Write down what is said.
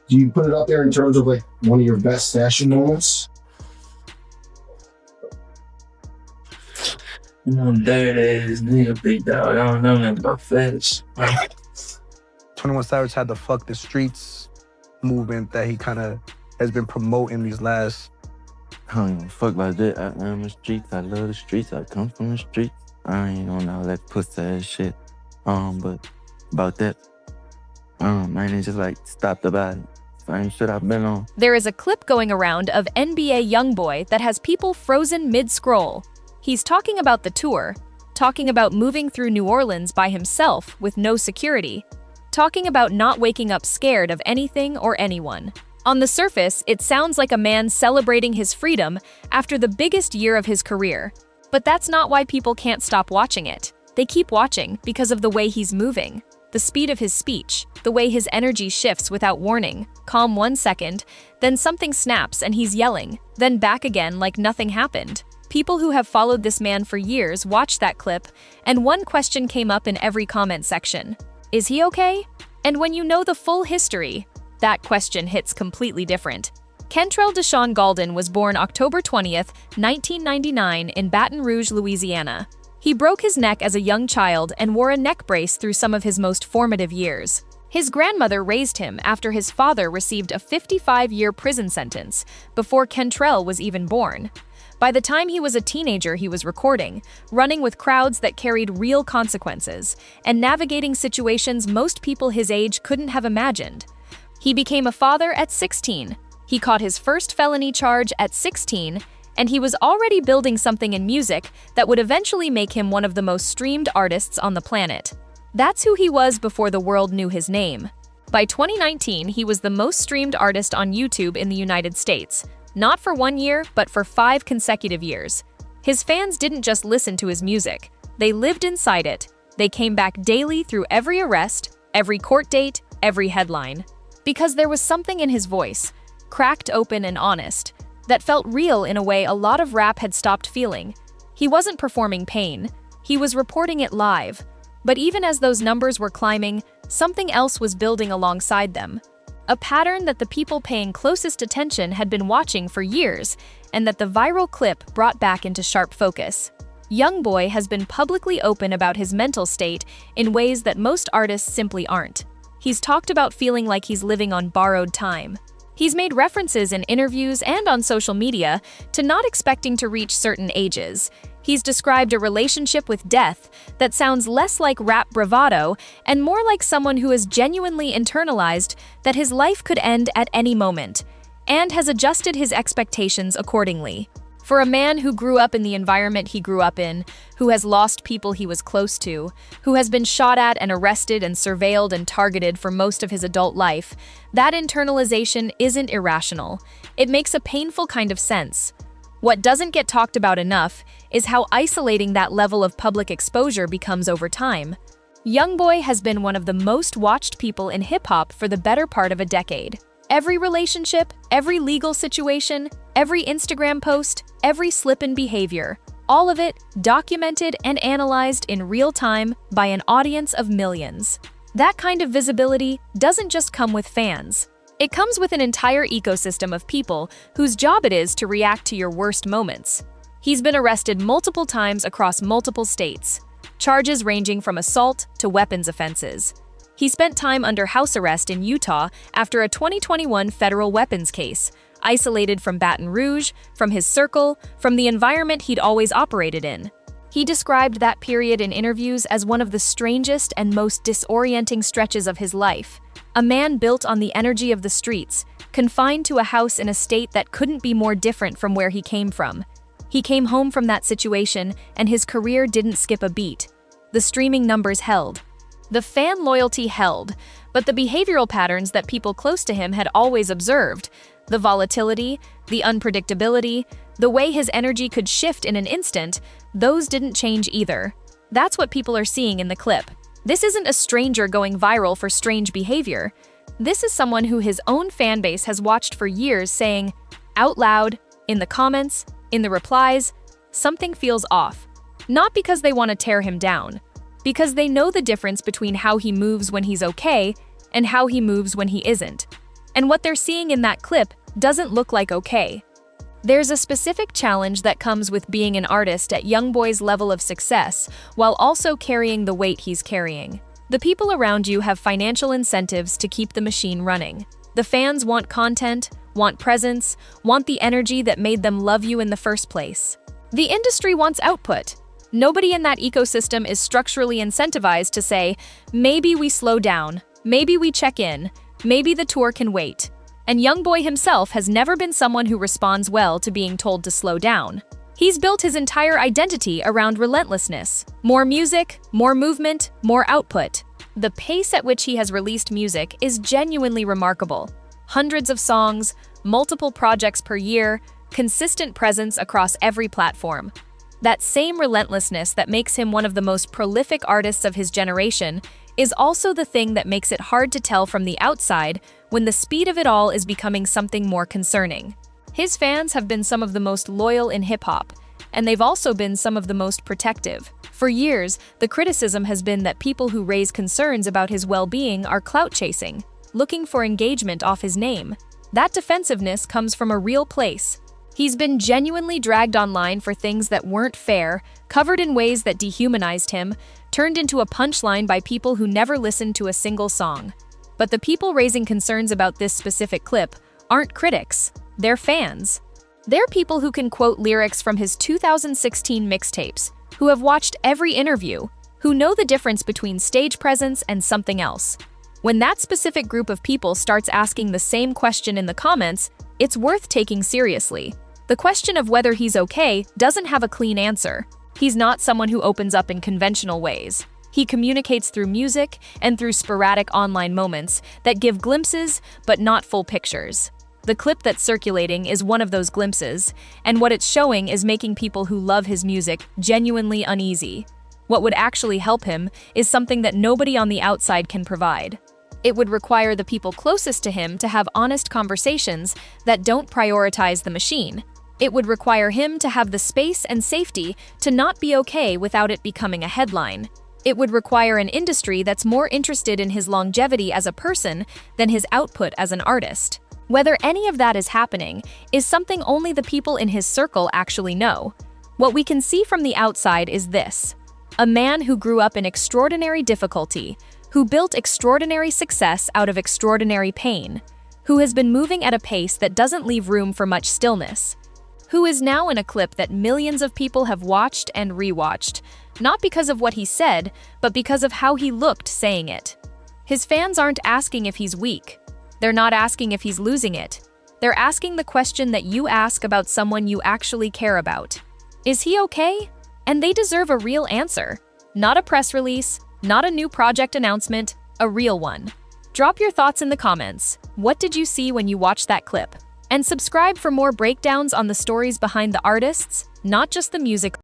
Do you put it up there in terms of like one of your best fashion moments? You know, dirty ass nigga, big dog. I don't know nothing about fetish. 21 Savage had the fuck the streets movement that he kind of has been promoting these last. I don't even fuck about that. I am the streets. I love the streets. I come from the streets. I ain't on all that pussy ass shit. But about that, man, it's just like stop the body. Same shit I've been on. There is a clip going around of NBA YoungBoy that has people frozen mid-scroll. He's talking about the tour, talking about moving through New Orleans by himself with no security, talking about not waking up scared of anything or anyone. On the surface, it sounds like a man celebrating his freedom after the biggest year of his career. But that's not why people can't stop watching it. They keep watching because of the way he's moving, the speed of his speech, the way his energy shifts without warning. Calm 1 second, then something snaps and he's yelling, then back again like nothing happened. People who have followed this man for years watched that clip, and one question came up in every comment section. Is he okay? And when you know the full history, that question hits completely different. Kentrell Deshaun Gaulden was born October 20th, 1999 in Baton Rouge, Louisiana. He broke his neck as a young child and wore a neck brace through some of his most formative years. His grandmother raised him after his father received a 55-year prison sentence before Kentrell was even born. By the time he was a teenager, he was recording, running with crowds that carried real consequences, and navigating situations most people his age couldn't have imagined. He became a father at 16. He caught his first felony charge at 16, and he was already building something in music that would eventually make him one of the most streamed artists on the planet. That's who he was before the world knew his name. By 2019, he was the most streamed artist on YouTube in the United States. Not for 1 year, but for 5 consecutive years. His fans didn't just listen to his music. They lived inside it. They came back daily through every arrest, every court date, every headline. Because there was something in his voice, cracked open and honest, that felt real in a way a lot of rap had stopped feeling. He wasn't performing pain. He was reporting it live. But even as those numbers were climbing, something else was building alongside them. A pattern that the people paying closest attention had been watching for years, and that the viral clip brought back into sharp focus. YoungBoy has been publicly open about his mental state in ways that most artists simply aren't. He's talked about feeling like he's living on borrowed time. He's made references in interviews and on social media to not expecting to reach certain ages. He's described a relationship with death that sounds less like rap bravado and more like someone who has genuinely internalized that his life could end at any moment, and has adjusted his expectations accordingly. For a man who grew up in the environment he grew up in, who has lost people he was close to, who has been shot at and arrested and surveilled and targeted for most of his adult life, that internalization isn't irrational. It makes a painful kind of sense. What doesn't get talked about enough is how isolating that level of public exposure becomes over time. YoungBoy has been one of the most watched people in hip-hop for the better part of a decade. Every relationship, every legal situation, every Instagram post, every slip in behavior, all of it documented and analyzed in real time by an audience of millions. That kind of visibility doesn't just come with fans. It comes with an entire ecosystem of people whose job it is to react to your worst moments. He's been arrested multiple times across multiple states, charges ranging from assault to weapons offenses. He spent time under house arrest in Utah after a 2021 federal weapons case, isolated from Baton Rouge, from his circle, from the environment he'd always operated in. He described that period in interviews as one of the strangest and most disorienting stretches of his life. A man built on the energy of the streets, confined to a house in a state that couldn't be more different from where he came from. He came home from that situation, and his career didn't skip a beat. The streaming numbers held. The fan loyalty held, but the behavioral patterns that people close to him had always observed, the volatility, the unpredictability, the way his energy could shift in an instant, those didn't change either. That's what people are seeing in the clip. This isn't a stranger going viral for strange behavior. This is someone who his own fan base has watched for years saying, out loud, in the comments, in the replies, something feels off. Not because they want to tear him down, because they know the difference between how he moves when he's okay and how he moves when he isn't. And what they're seeing in that clip doesn't look like okay. There's a specific challenge that comes with being an artist at YoungBoy's level of success while also carrying the weight he's carrying. The people around you have financial incentives to keep the machine running. The fans want content, want presence, want the energy that made them love you in the first place. The industry wants output. Nobody in that ecosystem is structurally incentivized to say, maybe we slow down, maybe we check in, maybe the tour can wait. And YoungBoy himself has never been someone who responds well to being told to slow down. He's built his entire identity around relentlessness. More music, more movement, more output. The pace at which he has released music is genuinely remarkable. Hundreds of songs, multiple projects per year, consistent presence across every platform. That same relentlessness that makes him one of the most prolific artists of his generation is also the thing that makes it hard to tell from the outside when the speed of it all is becoming something more concerning. His fans have been some of the most loyal in hip-hop, and they've also been some of the most protective. For years, the criticism has been that people who raise concerns about his well-being are clout-chasing, looking for engagement off his name. That defensiveness comes from a real place. He's been genuinely dragged online for things that weren't fair, covered in ways that dehumanized him, turned into a punchline by people who never listened to a single song. But the people raising concerns about this specific clip aren't critics, they're fans. They're people who can quote lyrics from his 2016 mixtapes, who have watched every interview, who know the difference between stage presence and something else. When that specific group of people starts asking the same question in the comments, it's worth taking seriously. The question of whether he's okay doesn't have a clean answer. He's not someone who opens up in conventional ways. He communicates through music and through sporadic online moments that give glimpses but not full pictures. The clip that's circulating is one of those glimpses, and what it's showing is making people who love his music genuinely uneasy. What would actually help him is something that nobody on the outside can provide. It would require the people closest to him to have honest conversations that don't prioritize the machine. It would require him to have the space and safety to not be okay without it becoming a headline. It would require an industry that's more interested in his longevity as a person than his output as an artist. Whether any of that is happening is something only the people in his circle actually know. What we can see from the outside is this: a man who grew up in extraordinary difficulty, who built extraordinary success out of extraordinary pain, who has been moving at a pace that doesn't leave room for much stillness, who is now in a clip that millions of people have watched and rewatched, not because of what he said, but because of how he looked saying it. His fans aren't asking if he's weak. They're not asking if he's losing it. They're asking the question that you ask about someone you actually care about. Is he okay? And they deserve a real answer. Not a press release, not a new project announcement, a real one. Drop your thoughts in the comments. What did you see when you watched that clip? And subscribe for more breakdowns on the stories behind the artists, not just the music.